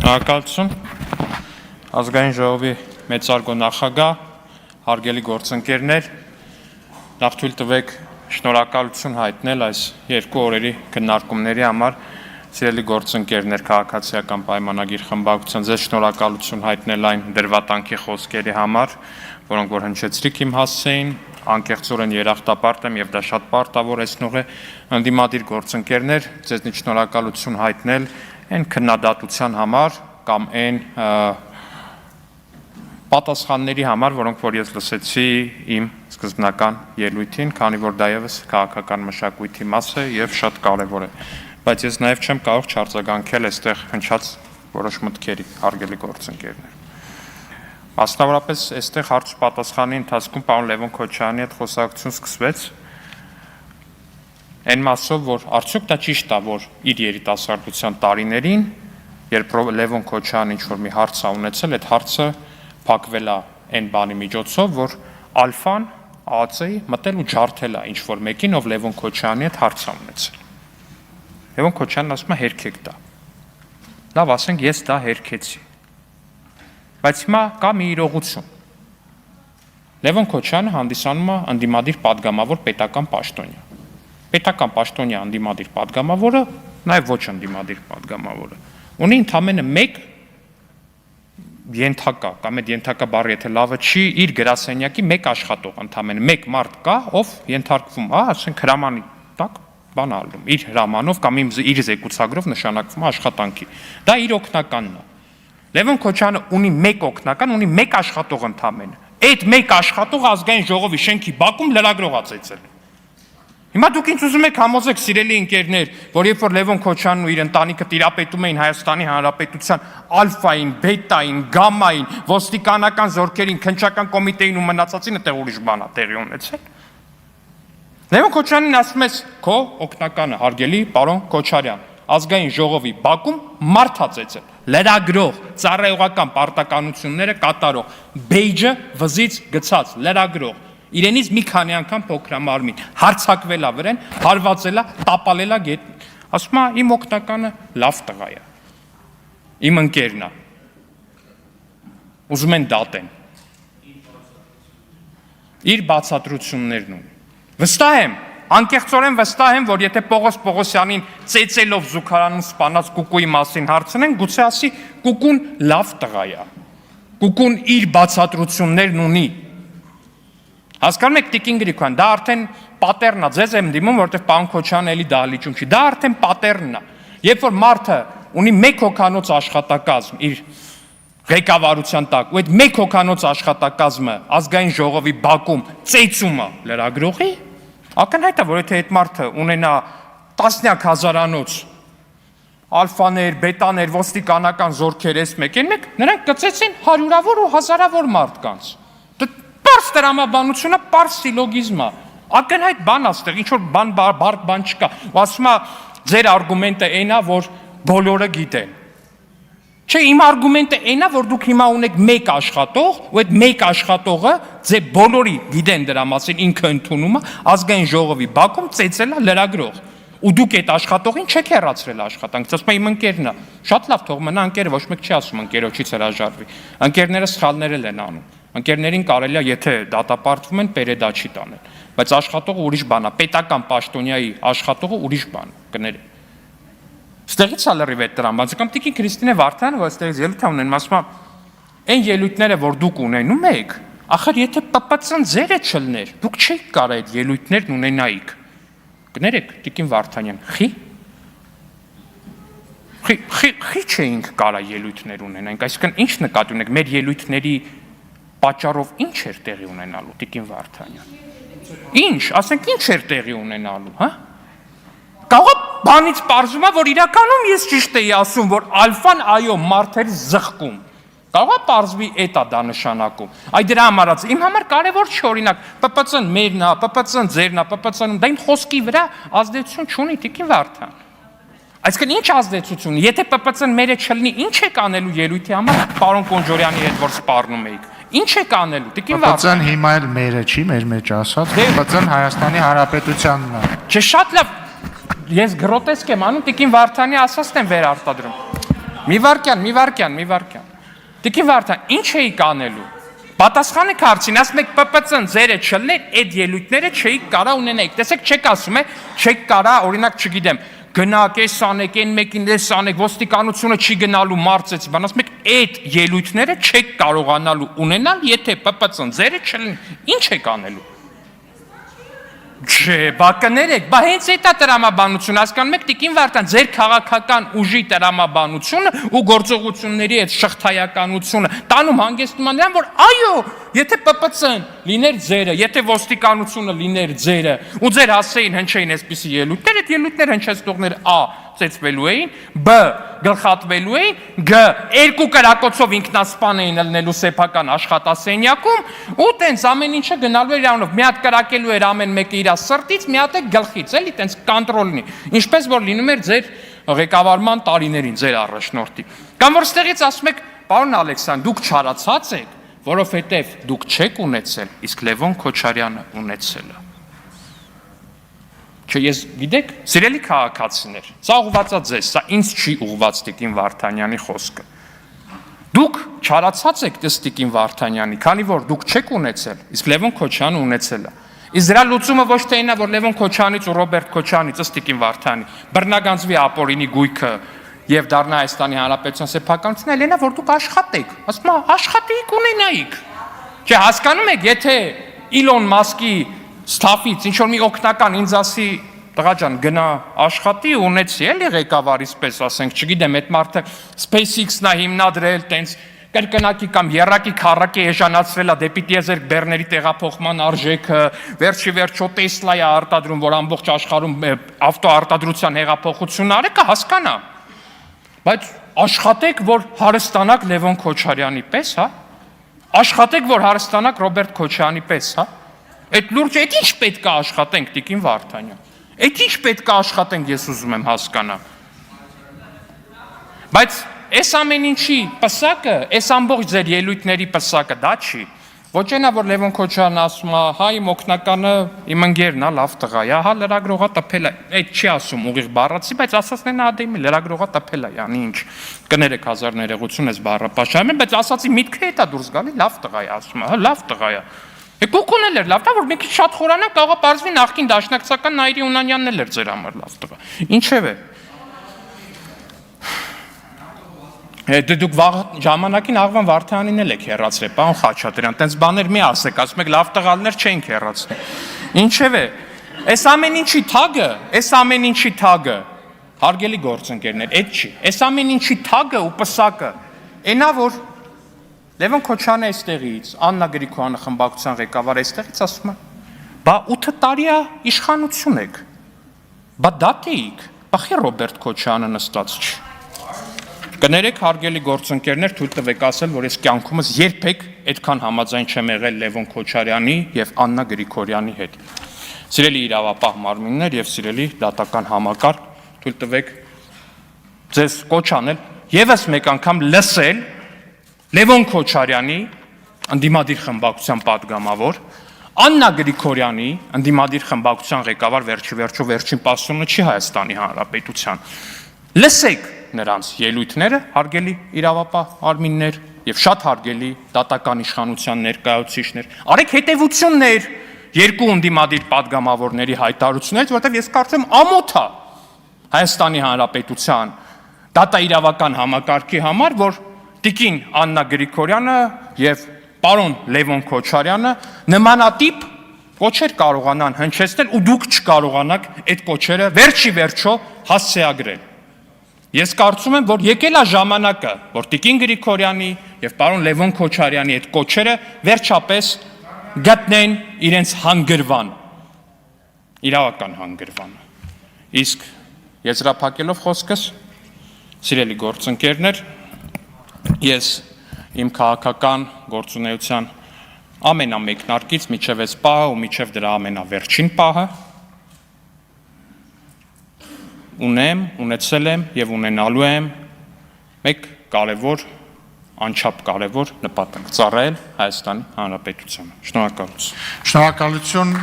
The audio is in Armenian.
Շնորհակալություն ազգային ժողովի մեծարգո նախագահ, հարգելի գործընկերներ, նախ թույլ տվեք շնորհակալություն հայտնել այս երկու օրերի քննարկումների համար, սիրելի գործընկերներ, քաղաքացիական պայմանագիր խմբակցության, ձեզ շնորհակալություն հայտնել այն դրվատանքի խոսքերի համար, որոնք որ հնչեցրիք իմ հասցեին, անկեղծորեն երախտապարտ եմ եւ դա շատ պարտավորեցնող է, ընդդիմադիր գործընկերներ, ձեզնից շնորհակալություն հայտնել այն քննադատության համար կամ այն պատասխանների համար, որոնք որ ես լսեցի իմ սկզբնական ելույթին, քանի որ դա եւս քաղաքական մշակույթի մաս է եւ շատ կարեւոր է, բայց ես նաեւ չեմ կարող չարձագանքել այստեղ հնչած որոշ մտքերի, հարգելի գործընկերներ։ Մասնավորապես այստեղ հարց պատասխանի ընթացքում պարոն Լևոն Քոչարյանի հետ խոսակցություն սկսվեց այն մասով, որ արդյոք դա ճիշտ է, որ իր երիտասարդության տարիներին, երբ Լևոն Քոչարյանը ինչ-որ մի հարց է ունեցել, այդ հարցը փակվել է այն բանի միջոցով, որ ալֆան ԱԱՑ-ի մտել ու ջարդել է ինչ-որ մեկին, ով Լևոն Քոչարյանի հետ հարց է ունեցել։ Լևոն Քոչարյանն ասում է հերքեք դա։ Լավ, ասենք ես դա հերքեցի։ Բայց հիմա կա մի իրողություն։ Լևոն Քոչարյանը հանդիսանում է ընդդիմադիր падգամավոր պետական պաշտոնյա։ Պետական պաշտոնյա ընդդիմադիր падգամավորը, նաև ոչ ընդդիմադիր падգամավորը, ունի ընդամենը մեկ ենթակա, կամ այդ ենթակա բառը եթե լավը չի, իր գրասենյակի մեկ աշխատող ընդամենը, մեկ մարդ կա, ով ենթարկվում, ասենք հրամանի տակ բան ալում, իր հրամանով կամ իր զեկուցագրով նշանակվում աշխատանքի։ Դա իր օգնականն է։ Լևոն Քոչարյանը ունի մեկ օգնական, ունի մեկ աշխատող ընդամենը։ Այդ մեկ աշխատող ազգային ժողովի շենքի բակում լրագրող է ծեծել։ Հիմա դուք ինձ ուզում եք համոզեք, սիրելի ընկերներ, որ երբ որ Լևոն Քոչարյանն ու իր ընտանիքը տիրապետում էին Հայաստանի Հանրապետության ալֆային, բետային, գամմային, ոստիկանական զորքերին, քննչական կոմիտեին ու մնացածին, այդտեղ ուրիշ բան է տեղի ունեցել։ Լևոն Քոչարյանին ասում ես քո օգնականը, հարգելի պարոն Քոչարյան, ազգային ժողովի բակում մարդ է ծեծել, լրագրող, ծառայողական պարտականությունները կատարող, բեյջը վզից գցած, լրագրող, իրենից մի քանի անգամ փոքրամարմին, հարցակվել է վրան, հարվածել է, տապալել է գետնին։ Ասում է իմ օգնականը լավ տղա է։ Իմ ընկերն է։ Ուզում են դատեն։ Իր բացատրություններն ունի։ Վստահ եմ, անկեղծորեն վստահ եմ, որ եթե Պողոս Պողոսյանին ծեծելով զուգարանում սպանած Կուկուի մասին հարցնեն, գուցե ասի Կուկուն լավ տղա է։ Կուկուն իր բացատրություններն ունի։ Հասկանում եք Տիկին Գրիգորյան, դա արդեն պատեռն է, ձեզ եմ դիմում, որովհետև պարոն Քոչարյանը էլի դահլիճում չի, դա արդեն պատեռնն է։ Երբ որ մարդը ունի մեկ հոգանոց աշխատակազմ իր ղեկավարության տակ, ու այդ մեկ հոգանոց աշխատակազմը ազգային ժողովի բակում ծեծում է լրագրողի, ակնհայտ է, որ եթե այդ մարդը ունենա տասնյակ հազարանոց ալֆաներ, բետաներ, ոստիկանական զորքեր էս մեկ, նրանք կծեցին հարյուրավոր ու հազարավոր մարդկանց։ Պարզ տրամաբանությունը, պարզ սիլոգիզմ է, ակնհայտ բան աստեղ, ինչ-որ բարդ բան չկա, ու ասում է ձեր արգումենտը այն է, որ բոլորը գիտեն։ Չէ, իմ արգումենտը այն է, որ դուք հիմա ունեք մեկ աշխատող, ու այդ մեկ աշխատողը ձեր բոլորի գիտեն դրա մասին, ինքը ընդունում է, ազգային ժողովի բակում ծեծել է լրագրող։ Ու դուք այդ աշխատողին չեք հեռացրել աշխատանքից, ասում եմ իմ ընկերն է, շատ լավ թող մնա ընկերը, ոչ մեկ չի ասում ընկերոջից հրաժարվի, ընկերները սխալներ են անում, ընկերներին կարելի է, եթե դատապարտվում են, պերեդա չի տանել, բայց աշխատողը ուրիշ բան է, պետական պաշտոնյայի աշխատողը ուրիշ բան է, կներեք։ Ստեղից է լրիվ այդ տրամբանցը, կամ Տիկին Քրիստինե Վարդանը, որ ստեղից ելույթ է ունենում, ասում է, այն ելույթները, որ դուք ունենում եք, ախր եթե ՊՊՑ-ն ձերը չլներ, դուք չեք կարող այդ ելույթներն ունենայիք։ Կներեք, Տիկին Վարդանյան, խի չէինք կարող ելույթներ ունենանք, այսինքն ինչ նկատի ունեք, մեր ելույթների պատճառով ինչ էր տեղի ունենալու, Տիկին Վարդանյան։ Ինչ, ասենք ինչ էր տեղի ունենալու, հա։ Կարող է բանից պարզվում է, որ իրականում ես ճիշտ էի ասում, որ ալֆան այո մարդեր զղկում։ Կարող է պարզվի էտա դա նշանակում։ Այ դրա համար իմ համար կարևոր չի օրինակ ՊՊՑ-ն մերն է, ՊՊՑ-ն ձերն է, ՊՊՑ-ն դա իմ խոսքի վրա ազդեցություն չունի, Տիկին Վարդան։ Այսինքն ինչ ազդեցություն, եթե ՊՊՑ-ն մերը չլինի, ինչ եք անելու ելույթի համար պարոն Կոնջորյանի հետ որ սպառնում էիք։ Ինչ եք անելու, Տիկին Վարդան։ ՊՊՑ-ն հիմա էլ մերը չի, մեր մեջ ասած, ՊՊՑ-ն Հայաստանի Հանրապետությանն է։ Չէ, շատ լավ։ Ես գրոտեսկ եմ անում, Տիկին Վարդանի ասածն եմ վերարտադրում։ մի վարքյան։ Տիկին Վարդան, ինչ էիք անելու։ Պատասխանեք հարցին, ասում եք ՊՊՑ-ն ձերը չլներ, այդ ելույթները չէիք կարա ունենայիք։ Տեսեք, չեք ասում, չեք կարա, օրինակ, չգիտեմ, գնաք, էս անեք, այն մեկին էս անեք, ոստիկանությունը չի գնալու մարծեց, բան ասում եք, այդ ելույթները չեք կարողանալու ունենալ, եթե ՊՊՑ-ն ձերը չլներ, ինչ եք անելու։ Չէ, բա կներեք, բա հենց այդ է տրամաբանությունը, հասկանում եք, Տիկին Վարդան, ձեր քաղաքական ուժի տրամաբանությունը ու գործողությունների այդ շղթայականությունը տանում հանգեցնում նրան, որ այո, եթե ՊՊՑ-ն լիներ ձերը, եթե ոստիկանությունը լիներ ձերը, ու ձեր հասեին հնչեին այսպիսի ելույթներ, այդ ելույթները հնչեցնողները ա. ծեծվելու էին, բ. գլխատվելու էին, գ. երկու կրակոցով ինքնասպան էին ելնելու սեփական աշխատասենյակում, ու տենց ամեն ինչը գնալու էր իրանով, մի հատ կրակելու էր ամեն մեկը իր սրտից, մի հատ է գլխից, էլի տենց կոնտրոլնի, ինչպես որ լինում էր ձեր ղեկավարման տարիներին, ձեր առաջնորդի։ Կամ որ ստեղից ասում եք, պարոն Ալեքսան, դուք չարացած եք, որովհետև դուք չեք ունեցել, իսկ Լևոն Քոչարյանը ունեցել է։ Չէ, ես գիտեք, սիրելի քաղաքացիներ, սա ուղղված է ձեզ, սա ինձ չի ուղղված Տիկին Վարդանյանի խոսքը։ Դուք չարացած եք Տիկին Վարդանյանի, քանի որ դուք չեք ունեցել, իսկ Լևոն Քոչյանը ունեցել է։ Իսկ դրա լուծումը ոչ թե այնա, որ Լևոն Քոչյանից ու Ռոբերտ Քոչյանից Տիկին Վարդանի բռնագանձվի ապօրինի գույքը եւ դառնա Հայաստանի Հանրապետության սեփականությունը, այլ այնա, որ դուք աշխատեք, ասում եմ, աշխատեիք ունենայիք։ Չէ, հասկանում եք, եթե Իլոն Մասկի Ստաֆից ինչ որ մի օգնական ինձ ասի տղա ջան գնա աշխատի ունեցի էլի ղեկավարից պես ասենք չգիտեմ այդ մարդը SpaceX-ն է հիմնադրել տենց կրկնակի կամ երակի քառակի էժանացրել է դեպի տիեզերք բեռների տեղափոխման արժեքը վերջի վերջո Տեսլա է արտադրում որ ամբողջ աշխարհում ավտոարտադրության հեղափոխություն արի կհասկանա բայց աշխատեք որ հարստանաք Լևոն Քոչարյանի պես հա աշխատեք որ հարստանաք Ռոբերտ Քոչյանի պես հա Այդ լուրջ այդ ինչ պետք է աշխատենք Տիկին Վարդանյան։ Այդ ինչ պետք է աշխատենք ես ուզում եմ հասկանալ։ Բայց այս ամեն ինչի պսակը, այս ամբողջ ձեր ելույթների պսակը դա չի։ Ոչ այնա որ Լևոն Քոչարյանն ասում է, հա իմ օգնականը իմ ընկերն է, լավ տղա է, հա լրագրողա տպել է։ Այդ չի ասում ուղիղ բառացի, բայց ասածներն ադեմի լրագրողա տպել է, յանի ինչ։ Կներեք հազար ներողություն էս բառը պաշարում, բայց ասացի միտքը հետ է դուրս գալի, լավ տղա է ասում է, հա լավ տղա է։ Կուկուն էլ էր լավ տղա, որ մի քիչ շատ խորանա, կարող է պարզվի նախկին դաշնակցական Նայիրի Ունանյանն էլ էր ձեր համար լավ տղա։ Ինչև է։ Դե դուք վաղ ժամանակին Աղվան Վարդանյանին էլ եք հեռացրել, պարոն Խաչատրյան, տենց բաներ մի ասեք, ասում եք լավ տղաներ չենք հեռացնել։ Ինչև է։ Այս ամեն ինչի թագը, հարգելի գործընկերներ, այդ չի։ Այս ամեն ինչի թագը ու պսակը, այնա որ Լևոն Քոչյանը այստեղից, Աննա Գրիգորյանը խմբակցության ղեկավար այստեղից ասում է, բա 8 տարի է իշխանություն եք, բա դատ էիք, բախի Ռոբերտ Քոչյանը նստած չի։ Կներեք հարգելի գործընկերներ, թույլ տվեք ասել, որ ես կյանքումս երբեք այդքան համաձայն չեմ եղել Լևոն Քոչարյանի եւ Աննա Գրիգորյանի հետ։ Սիրելի իրավապահ մարմիններ եւ սիրելի դատական համակարգ, թույլ տվեք ձեզ կոչ անել եւս մեկ անգամ լսել Լևոն Քոչարյանի ընդդիմադիր խմբակցության падգամավոր, Աննա Գրիգորյանի ընդդիմադիր խմբակցության ղեկավար վերջին պաշտոնը չի Հայաստանի Հանրապետության։ Լսեք նրանց ելույթները, հարգելի իրավապահ մարմիններ եւ շատ հարգելի դատական իշխանության ներկայացուցիչներ։ Արեք հետեւություններ երկու ընդդիմադիր падգամավորների հայտարարություններից, որտեղ ես կարծում ամոթ է Հայաստանի Հանրապետության դատաիրավական համակարգի համար, որ Տիկին Աննա Գրիգորյանը եւ պարոն Լևոն Քոչարյանը նմանատիպ կոչեր կարողանան հնչեցնել ու դուք չկարողանաք այդ կոչերը վերջի վերջո հասցեագրել։ Ես կարծում եմ, որ եկել է ժամանակը, որ Տիկին Գրիգորյանի եւ պարոն Լևոն Քոչարյանի այդ կոչերը վերջապես գտնեն իրենց հանգրվան, իրավական հանգրվան։ Իսկ եզրափակելով խոսքս, սիրելի գործընկերներ, ես իմ քաղաքական գործունեության ամենամեկնարկից միջև այս պահը ու միջև դրա ամենավերջին պահը ունեցել եմ եւ ունենալու եմ մեկ կարևոր, անչափ կարևոր նպատակ՝ ծառայել Հայաստանի Հանրապետությանը։ Շնորհակալություն։ Շնորհակալություն